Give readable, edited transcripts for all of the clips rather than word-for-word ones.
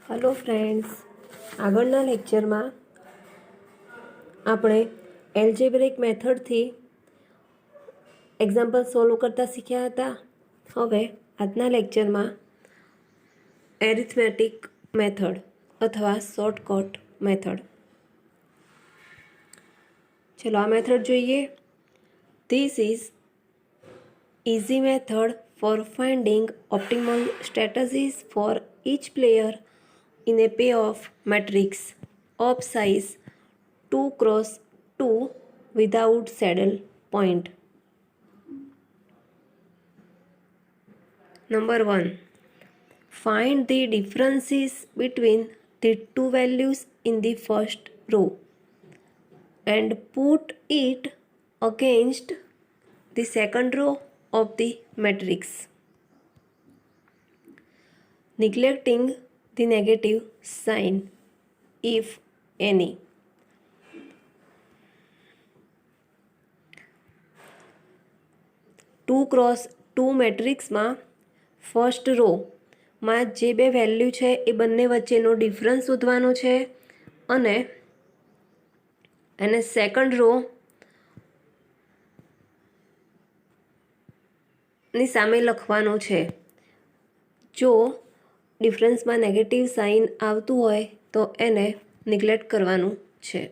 Hello friends, આગળના લેક્ચરમાં આપણે એલ્જેબ્રિક મેથડથી એક્ઝામ્પલ સોલ્વ કરતા શીખ્યા હતા. હવે આજના લેક્ચરમાં એરિથમેટિક મેથડ અથવા શોર્ટકટ મેથડ. ચલો આ મેથડ જોઈએ. This is easy method for finding optimal strategies for each player in a payoff matrix of size 2 cross 2 without saddle point. Number 1. Find the differences between the two values in the first row and put it against the second row of the matrix, neglecting the negative sign if any. Two cross two મેટ્રિક્સમાં first રોમાં જે બે value છે એ બંને વચ્ચેનો difference શોધવાનો છે અને એને સેકન્ડ રો ની સામે લખવાનું છે. જો ડિફરન્સમાં નેગેટિવ સાઇન આવતું હોય તો એને નિગ્લેક્ટ કરવાનું છે.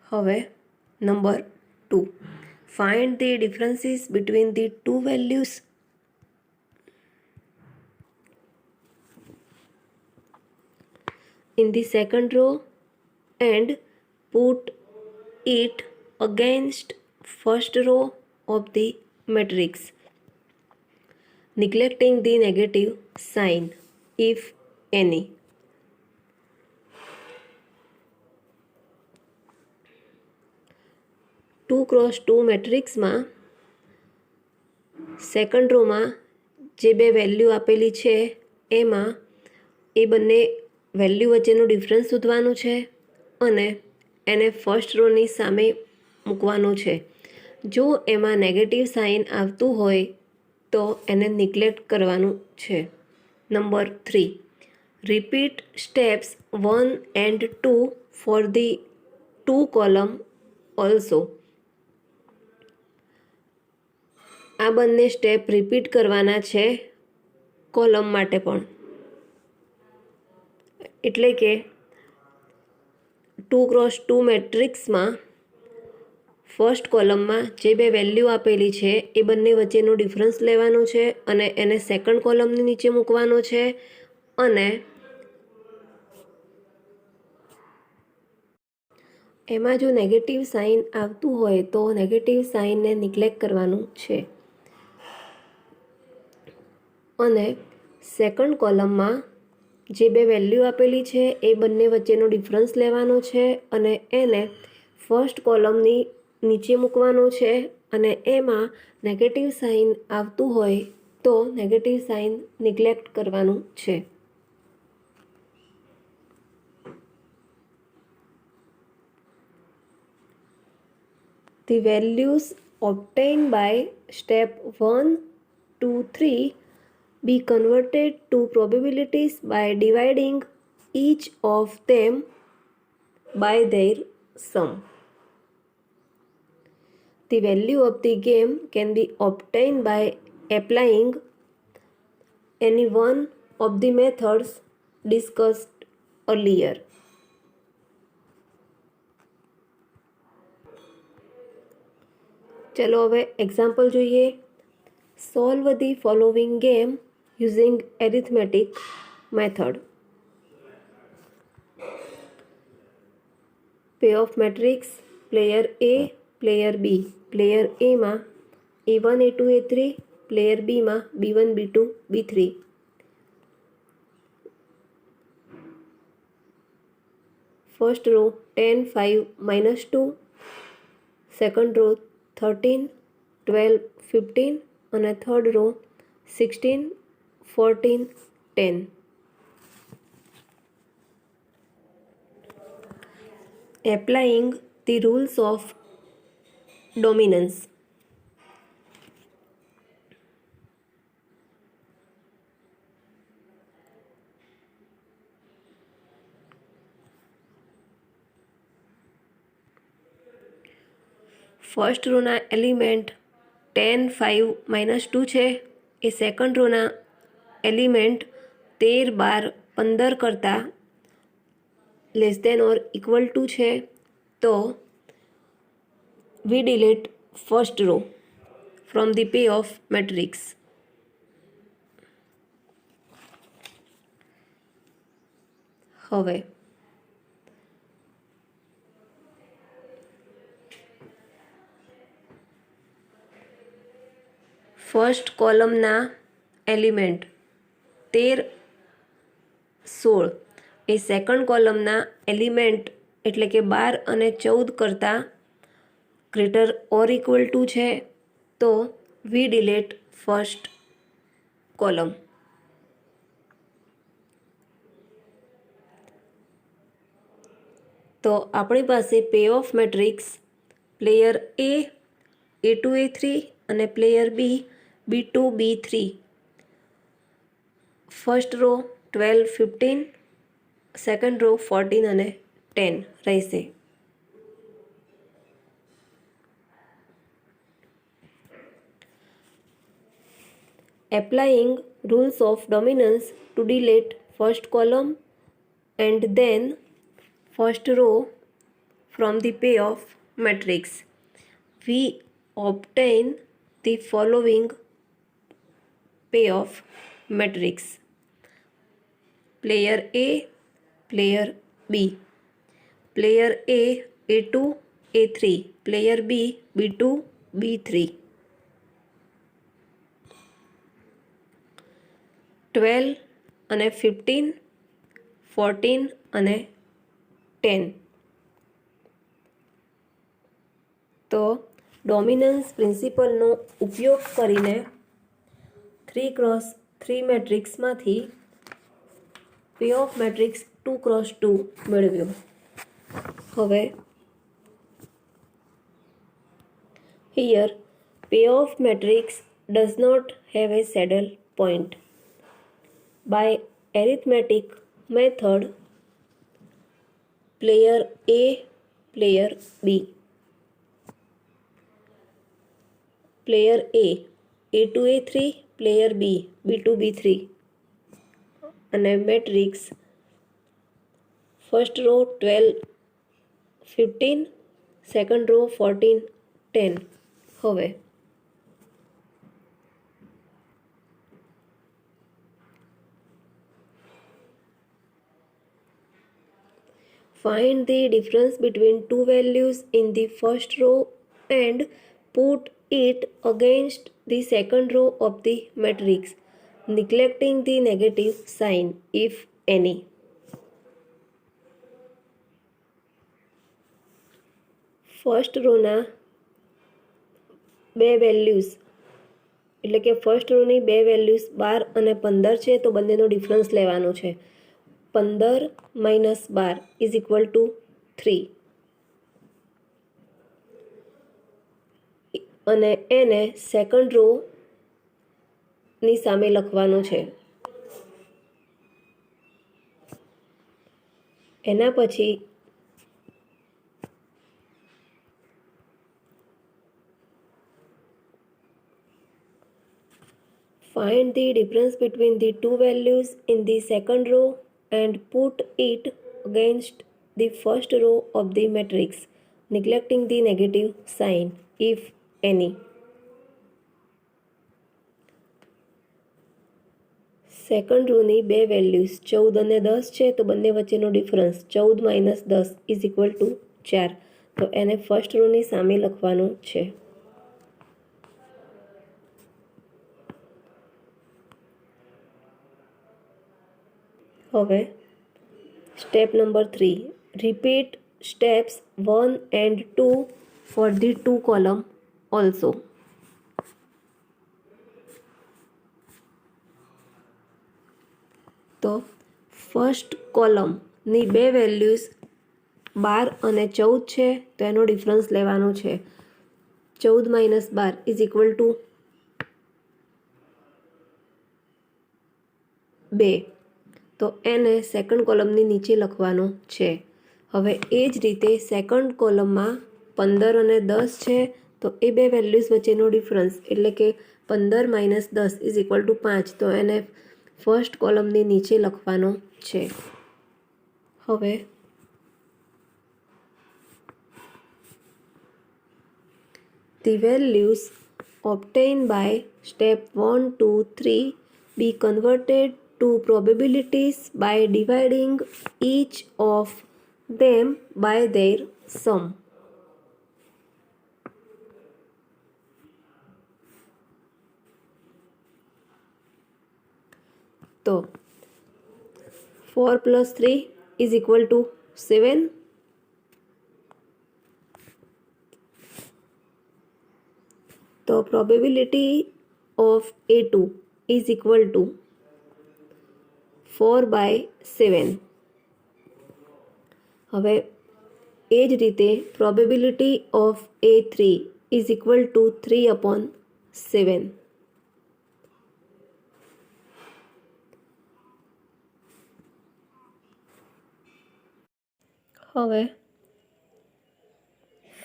હવે number 2. Find the differences between the two values in the second row and put it against first row of the matrix, neglecting the negative sign if any. Two cross two મેટ્રિક્સમાં second રોમાં જે બે value આપેલી છે એમાં એ બંને value વચ્ચેનો difference શોધવાનું છે અને એને ફર્સ્ટ રોની સામે મૂકવાનું છે. જો એમાં નેગેટિવ સાઇન આવતું હોય તો એને નિગ્લેક્ટ કરવાનું છે. Number 3. Repeat steps 1 and 2 for the 2 column also. આ બંને સ્ટેપ રિપીટ કરવાના છે કોલમ માટે પણ. એટલે કે ટુ ક્રોસ ટુ મેટ્રિક્સમાં ફર્સ્ટ કોલમમાં જે બે વેલ્યુ આપેલી છે એ બંને વચ્ચેનો ડિફરન્સ લેવાનો છે અને એને સેકન્ડ કોલમની નીચે મૂકવાનો છે અને એમાં જો નેગેટિવ સાઇન આવતું હોય તો નેગેટિવ સાઇનને નિગ્લેક્ટ કરવાનું છે અને સેકન્ડ કોલમમાં જે બે વેલ્યુ આપેલી છે એ બંને વચ્ચેનો ડિફરન્સ લેવાનો છે અને એને ફર્સ્ટ કોલમની નીચે મૂકવાનો છે અને એમાં નેગેટિવ સાઇન આવતું હોય તો નેગેટિવ સાઇન નિગ્લેક્ટ કરવાનું છે. The values obtained by step 1, 2, 3 be converted to probabilities by dividing each of them by their sum. The value of the game can be obtained by applying any one of the methods discussed earlier. ચલો હવે example જોઈએ. Solve the following game using arithmetic method. Pay of matrix player A player B. Player એમાં A1 A2 A3, પ્લેયર બીમાં B1 B2 B3. First row 10 5 -2, second row 13 12 15 અને third row 16 14 10. Applying the rules of dominance. First રોના element 10, 5, -2 છે એ second રોના element 13, 12, 15 કરતાં less than or equal to છે, તો we delete first row from the pay of matrix. હવે first કોલમના element 13, 16 એ second કોલમના એલિમેન્ટ એટલે કે 12 અને 14 કરતાં ગ્રેટર ઓર ઇક્વલ ટુ છે, તો વી ડિલીટ ફર્સ્ટ કોલમ. તો આપણી પાસે pay of matrix player A2, A3 અને player B2, B3, first row 12, 15, second row 14 અને 10 રહેશે. Applying rules of dominance to delete first column and then first row from the pay of matrix, we obtain the following pay of matrix: player A, player B, player A, A2, A3, player B, B2, B3, 12 અને 15, 14 અને 10. તો dominance પ્રિન્સિપલનો ઉપયોગ કરીને 3x3 મેટ્રિક્સમાંથી pay of matrix 2x2 મેળવ્યો. હવે here pay of matrix does not have a saddle point. By arithmetic method, player A, player B, player A, A2, A3, player B, B2, B3 અને matrix first row 12, 15, second row 14, 10. હવે find the difference between two values in the first row and put it against the second row of the matrix, neglecting the negative sign, if any. First રોના બે values એટલે કે first રોની બે values 12 અને 15 છે, તો બંનેનો ડિફરન્સ લેવાનો છે. 15 - 12 ઇઝ ઇક્વલ ટુ 3 અને એને સેકન્ડ રોની સામે લખવાનું છે. એના પછી find the difference between the two values in the second row and put it against the first row of the matrix, neglecting the negative sign, if any. Second રોની બે values 14 અને 10 છે, તો બંને વચ્ચેનો ડિફરન્સ 14 - 10 ઇઝ ઇક્વલ ટુ 4. તો એને first રોની સામે લખવાનું છે. હવે step number 3, repeat steps 1 and 2 for the 2 column also. તો ફર્સ્ટ કોલમની બે વેલ્યુઝ 12 અને 14 છે, તો એનો ડિફરન્સ લેવાનો છે. 14 - 12 ઇઝ ઇક્વલ ટુ 2. તો એને સેકન્ડ કોલમની નીચે લખવાનો છે. હવે એ જ રીતે સેકન્ડ કોલમમાં 15 અને 10 છે, તો એ બે વેલ્યુઝ વચ્ચેનો ડિફરન્સ એટલે કે 15 - 10 ઇઝ ઇક્વલ ટુ 5, તો એને ફર્સ્ટ કોલમની નીચે લખવાનો છે. હવે the values obtained by step 1, 2, 3 be converted to probabilities by dividing each of them by their sum. તો 4 + 3 is equal to 7. તો probability of A2 is equal to 4/7. હવે એ જ રીતે probability of A3 is equal to 3/7. હવે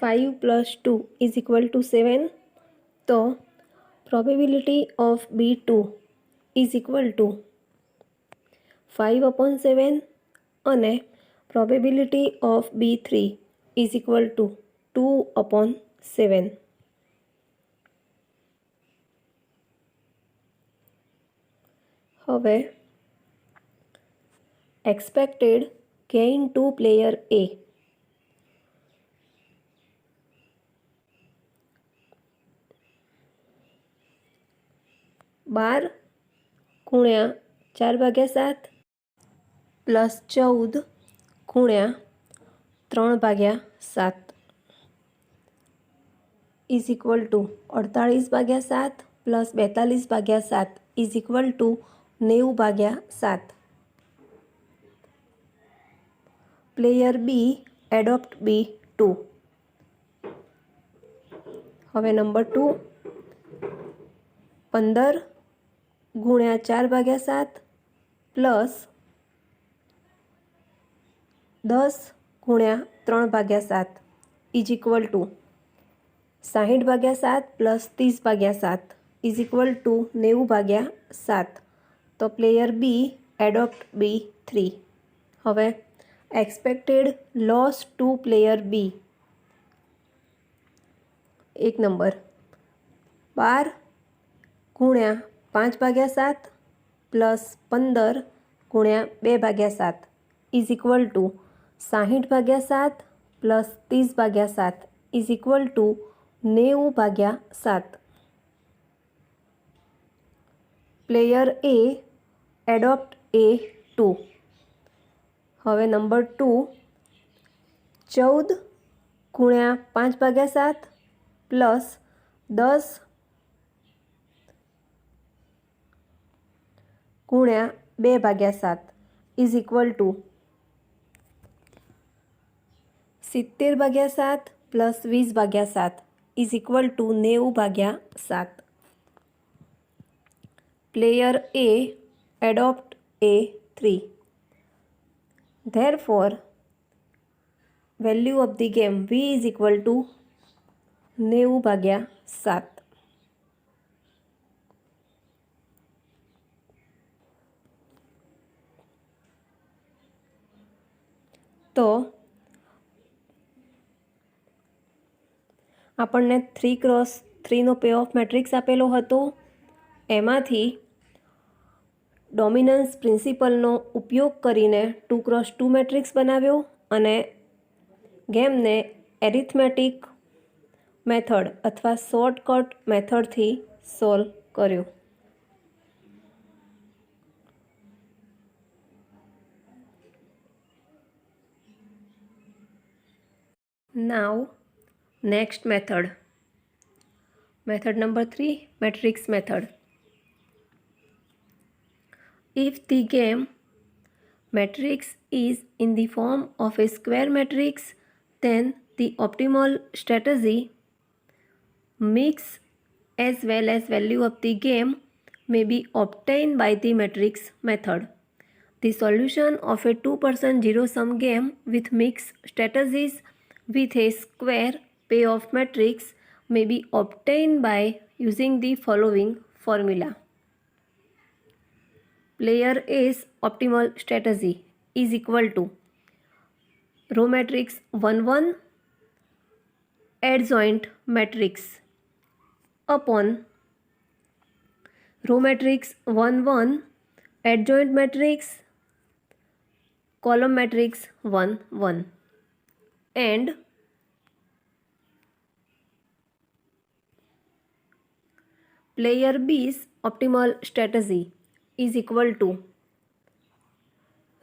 5 + 2 is equal to 7. તો probability of B2 is equal to 5/7 અને probability of B3 is equal to 2/7. હવે expected gain to player A. બાર ગુણ્યા 4/7 plus 14 ગુણ્યા 3/7 is equal to 48/7 plus 42/7 is equal to 90/7. Player B adopt B2. હવે number 2 15 ગુણ્યા 4/7 plus 10 ગુણ્યા 3/7 is equal two 60/7 plus 30/7 is equal to 90/7. તો player B adopt B3. હવે expected loss two player બી. 1 number 12 ગુણ્યા 5/7 plus 15 ગુણ્યા 2/7 is equal two 60/7 plus 30/7 is equal to 90/7. Player A adopt A2. હવે number 2 14 ગુણ્યા 5/7 plus 10 ગુણ્યા 2/7 is equal two 70/7 plus 20/7 is equal to 90/7. Player A adopt A3. Therefore, value of the game V is equal to 90/7. તો આપણને 3x3નો pay of matrix આપેલો હતો. એમાંથી dominance પ્રિન્સિપલનો ઉપયોગ કરીને 2x2 મેટ્રિક્સ બનાવ્યો અને ગેમને એરિથમેટિક મેથડ અથવા શોર્ટકટ મેથડથી સોલ્વ કર્યો. Now, next method. Method number 3, matrix method. If the game matrix is in the form of a square matrix, then the optimal strategy, mix as well as value of the game, may be obtained by the matrix method. The solution of a 2% zero-sum game with mixed strategies with a square payoff matrix may be obtained by using the following formula. Player A's optimal strategy is equal to row matrix 1 1 adjoint matrix upon row matrix 1 1 adjoint matrix column matrix 1 1 and player B's optimal strategy is equal to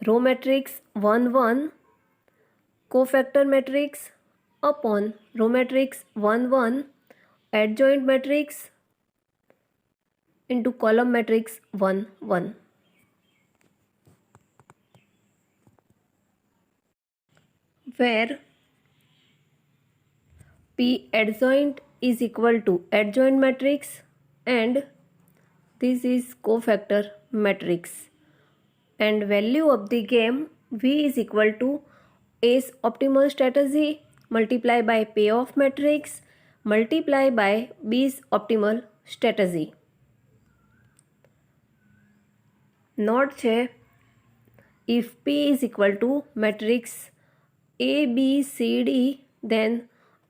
row matrix 1 1 cofactor matrix upon row matrix 1 1 adjoint matrix into column matrix 1 1. Where P adjoint is equal to adjoint matrix and this is cofactor matrix, and value of the game V is equal to A's optimal strategy multiply by payoff matrix multiply by B's optimal strategy. Note છે, if P is equal to matrix A, B, C, D, then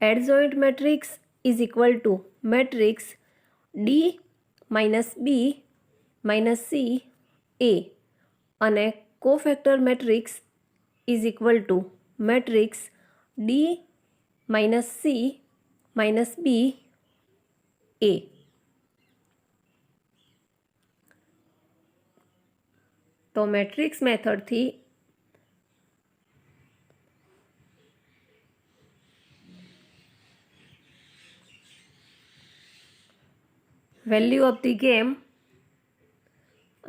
adjoint matrix is equal to matrix D minus B minus C, A, અને cofactor matrix is equal to matrix D minus C minus B, A. તો matrix મેથડથી value of the game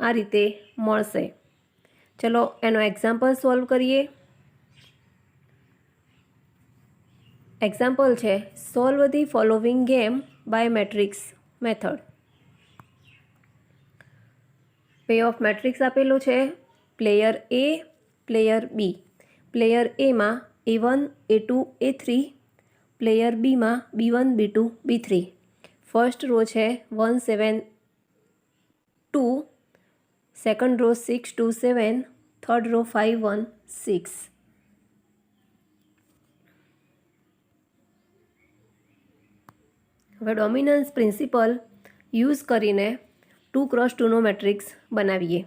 આ રીતે મળશે. ચલો એનો example solve કરીએ. Example છે solve the following game by matrix method. Pay of matrix આપેલું છે player A player B. Player એમાં A1 A2 A3 પ્લેયર બીમાં B1 B2 B3. First row છે 1 7 2, સેકન્ડ રો 6 2 7, થર્ડ રો 5 1 6. હવે ડોમિનન્સ પ્રિન્સિપલ યુઝ કરીને 2x2નો matrix બનાવીએ.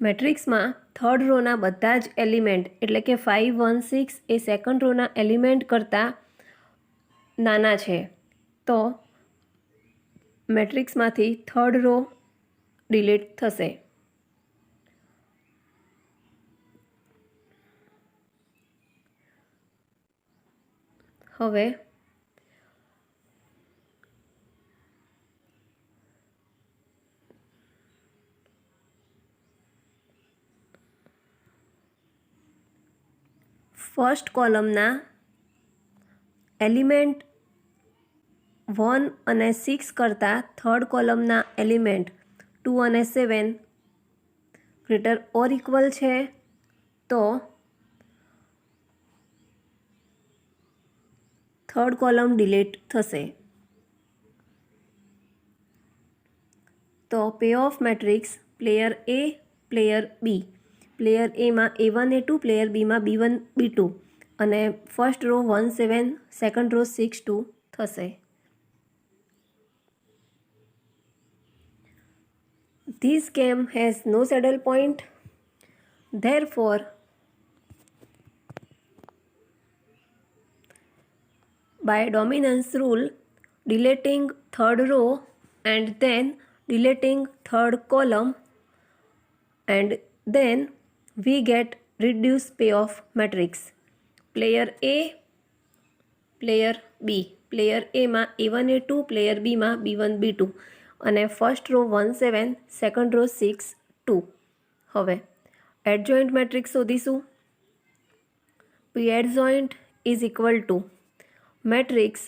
મેટ્રિક્સમાં થર્ડ રોના બધા જ એલિમેન્ટ એટલે કે 5 1 6 એ સેકન્ડ રોના એલિમેન્ટ કરતાં નાના છે, તો મેટ્રિક્સમાંથી થર્ડ રો ડિલીટ થશે. હવે ફર્સ્ટ કોલમના એલિમેન્ટ 1 અને 6 કરતાં થર્ડ કોલમના એલિમેન્ટ 2 અને 7 ગ્રેટર ઓર ઇક્વલ છે, તો થર્ડ કોલમ ડિલીટ થશે. તો pay of matrix player A player B. Player એમાં A1 A2 પ્લેયર બીમાં B1 B2 અને ફર્સ્ટ રો 1 7 સેકન્ડ રો 6 2 થશે. This game has no saddle point. Therefore, by dominance rule, deleting third row and then deleting third column, and then we get reduced payoff matrix. Player A, player B. Player એમાં A1 A2 player બીમાં B1 B2 અને first row 1 7 second row 6 2. હવે adjoint matrix શોધીશું. P adjoint is equal to matrix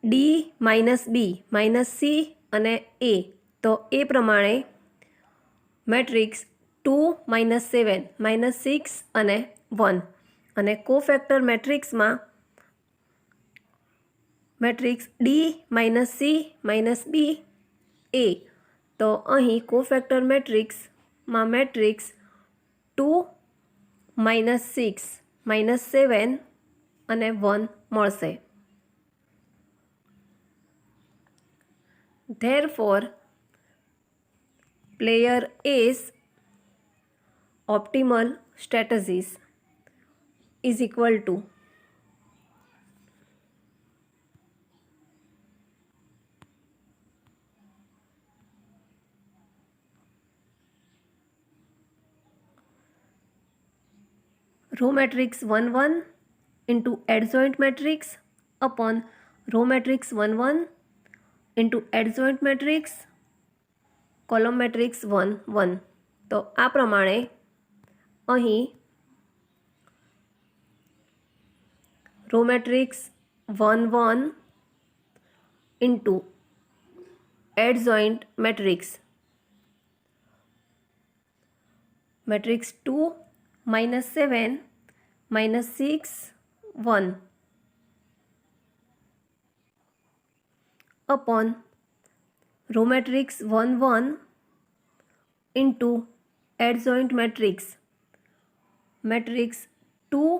D minus B minus C અને A, તો એ પ્રમાણે matrix 2 -7 -6 અને 1, અને કોફેક્ટર મેટ્રિક્સમાં matrix D minus C minus B A, તો અહીં કોફેક્ટર મેટ્રિક્સમાં મેટ્રિક્સ 2 -6 -7 અને 1 મળશે. Therefore, player A's optimal strategies is equal to row matrix 1 1 into adjoint matrix upon row matrix 1 1 into adjoint matrix column matrix 1 1. તો આ પ્રમાણે અહીં row matrix 1 1 into adjoint matrix matrix 2 -7 -6 1 upon row matrix 1 1 into adjoint matrix matrix 2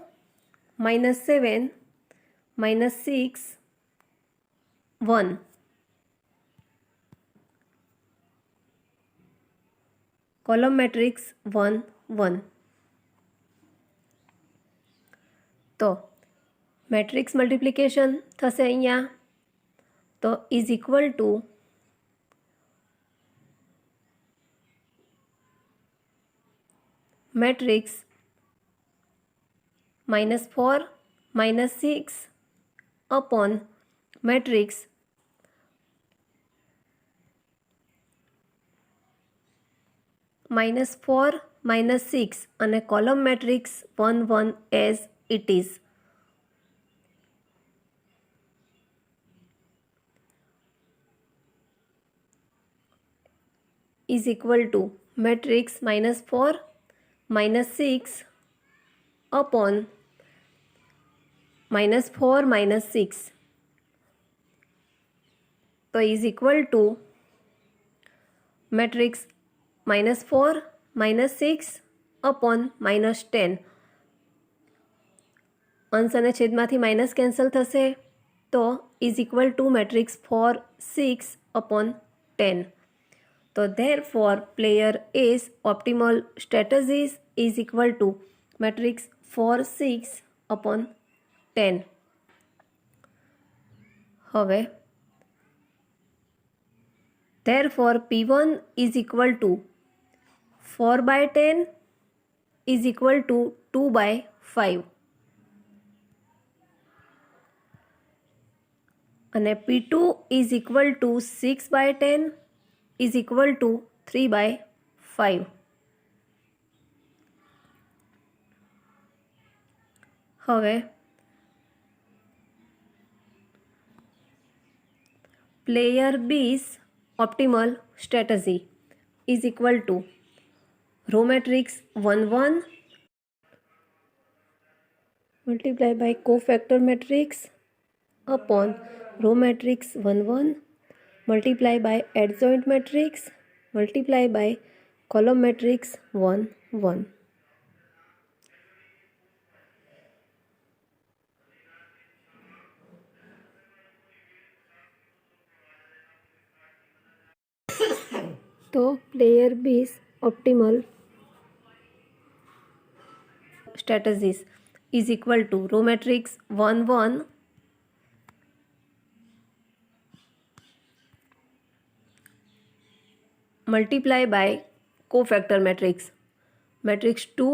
-7 -6 1 column matrix 1 1. તો matrix multiplication થશે અહીંયા, તો is equal two matrix -4 -6 upon matrix -4 -6 અને column matrix 1 1 as it is. Is equal two matrix -4 -6 upon -4 -6, તો is equal two matrix -4 -6 upon -10. અંશ અને છેદમાંથી minus cancel થશે, તો is equal two matrix 4 6 upon 10. તો therefore player A's optimal strategies is equal to matrix 4 6 upon 10. હવે therefore P1 is equal to 4/10 is equal to 2/5 અને P2 is equal to 6/10 is equal to 3/5. હવે player B's optimal strategy is equal to row matrix 1 1 multiply by cofactor matrix upon row matrix 1 1 multiply by adjoint matrix multiply by column matrix 1 1. તો player B's optimal strategies is equal to row matrix 1 1 multiply by cofactor matrix matrix 2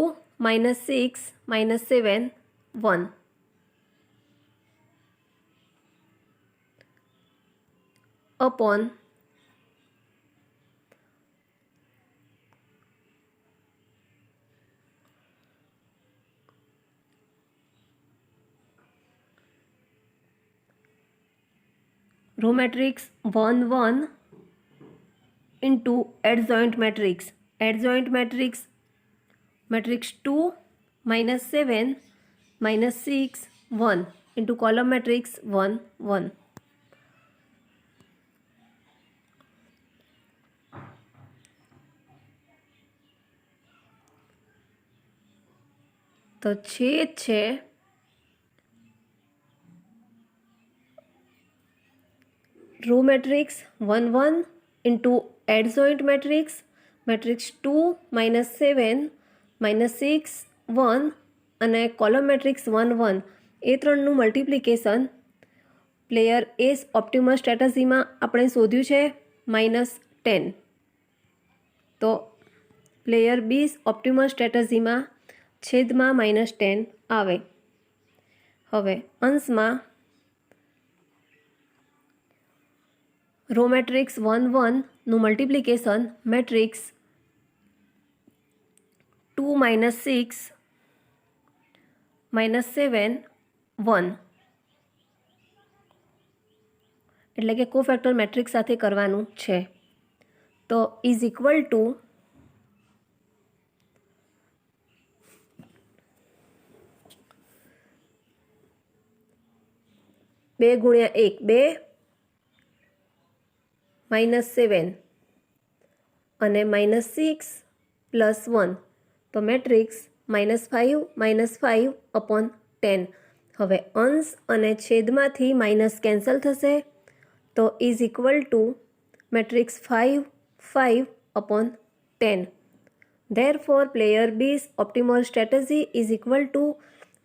-6 -7 1 upon row matrix 1 1 into adjoint matrix, adjoint matrix matrix 2 -7 -6 1 into column matrix 1 1। तो छेद छे row matrix 1 1 into adjoint matrix matrix 2 -7 -6 1 અને column matrix 1 1 એ ત્રણનું multiplication player S optimal સ્ટ્રેટજીમાં આપણે શોધ્યું છે -10, તો પ્લેયર બીસ ઓપ્ટિમલ સ્ટ્રેટજીમાં છેદમાં -10 આવે। હવે અંશમાં રો મેટ્રિક્સ 1 1 નું મલ્ટિપ્લિકેશન મેટ્રિક્સ 2 -6 -7 1 એટલે કે કોફેક્ટર મેટ્રિક્સ સાથે કરવાનું છે। તો ઇઝ ઇક્વલ ટુ 2 ગુણ્યા 1 2 -7 અને -6 + 1 તો મેટ્રિક્સ -5 -5 upon 10। હવે અંશ અને છેદમાંથી માઇનસ કેન્સલ થશે તો is equal two matrix 5 5 upon 10। Therefore player B's optimal strategy is equal to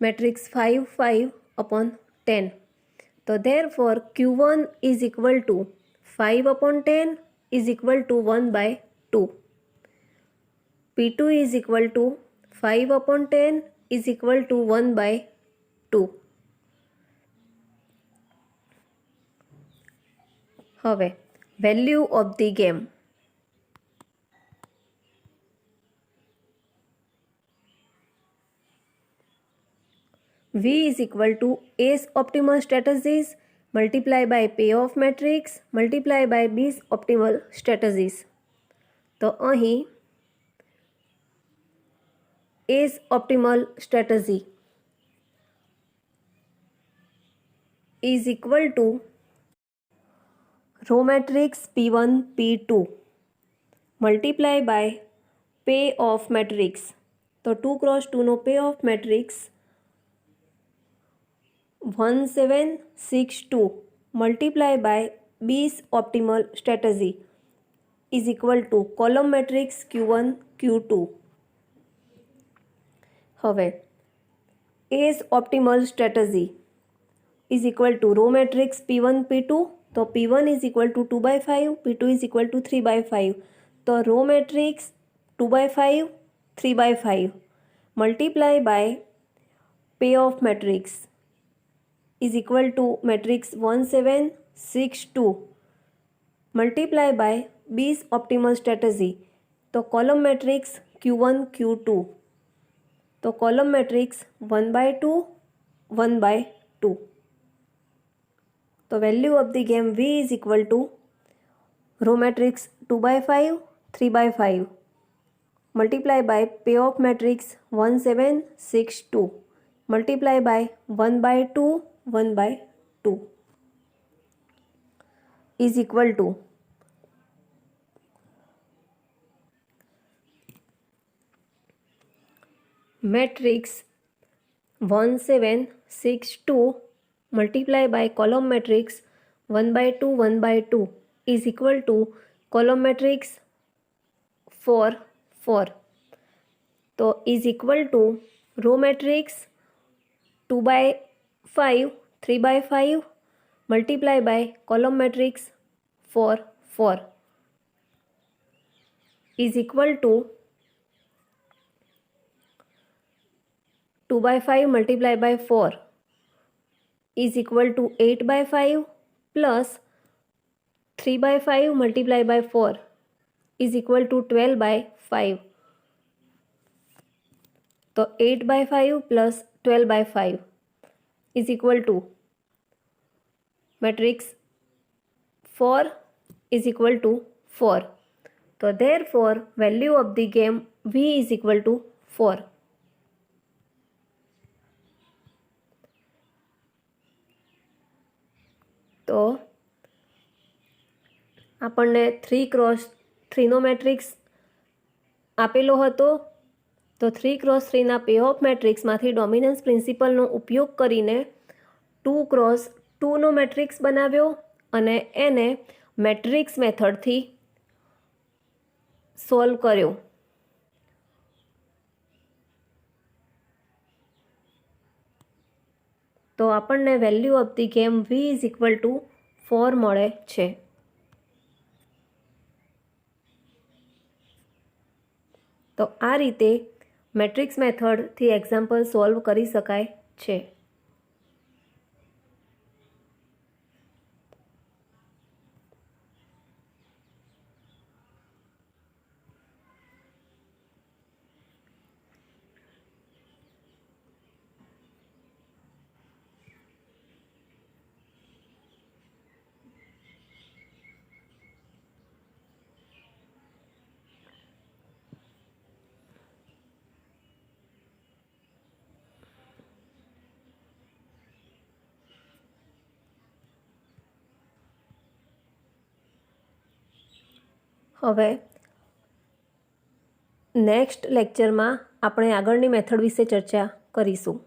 matrix 5 5 upon 10। तो therefore Q1 is equal to 5 upon 10 is equal to 1/2। P2 is equal to 5 upon 10 is equal to 1/2। હવે value of the game, V is equal to A's optimal strategies multiply by payoff matrix multiply by B's optimal strategies। તો અહીં A's optimal strategy is equal to row matrix P1 P2 multiply by payoff matrix। તો 2 × 2 નો payoff matrix 1762 multiply by B's optimal strategy is equal to column matrix Q1 Q2। હવે A's optimal strategy is equal to row matrix P1 P2 તો P1 is equal to 2/5 P2 is equal to 3/5 તો row matrix 2/5 3/5 multiply by payoff matrix is equal to matrix 1762 multiply by B's optimal strategy तो column matrix Q1 Q2 तो column matrix 1/2 1/2। तो value of the game V is equal to row matrix 2/5 3/5 multiply by payoff matrix 1762 multiply by 1/2 1/2 is equal to matrix 1762 multiply by column matrix 1/2 1/2 is equal to column matrix 4 4। तो is equal to row matrix 2/5 3/5 multiply by column matrix 4 4 is equal to 2/5 multiply by 4 is equal to 8/5 plus 3/5 multiply by 4 is equal to 12/5। तो 8/5 plus 12/5 is equal to matrix 4 is equal to 4. So therefore value of the game v is equal to 4. તો આપણને 3x3નો matrix આપેલો હતો. તો 3x3ના pay of મેટ્રિક્સમાંથી dominance પ્રિન્સિપલનો ઉપયોગ કરીને 2x2નો matrix બનાવ્યો અને એને મેટ્રિક્સ મેથડથી સોલ્વ કર્યો. તો આપણને value of the game v is equal two 4 મળે છે. તો આ રીતે મેટ્રિક્સ મેથડથી એક્ઝામ્પલ સોલ્વ કરી શકાય છે. હવે નેક્સ્ટ લેક્ચરમાં આપણે આગળની મેથડ વિશે ચર્ચા કરીશું.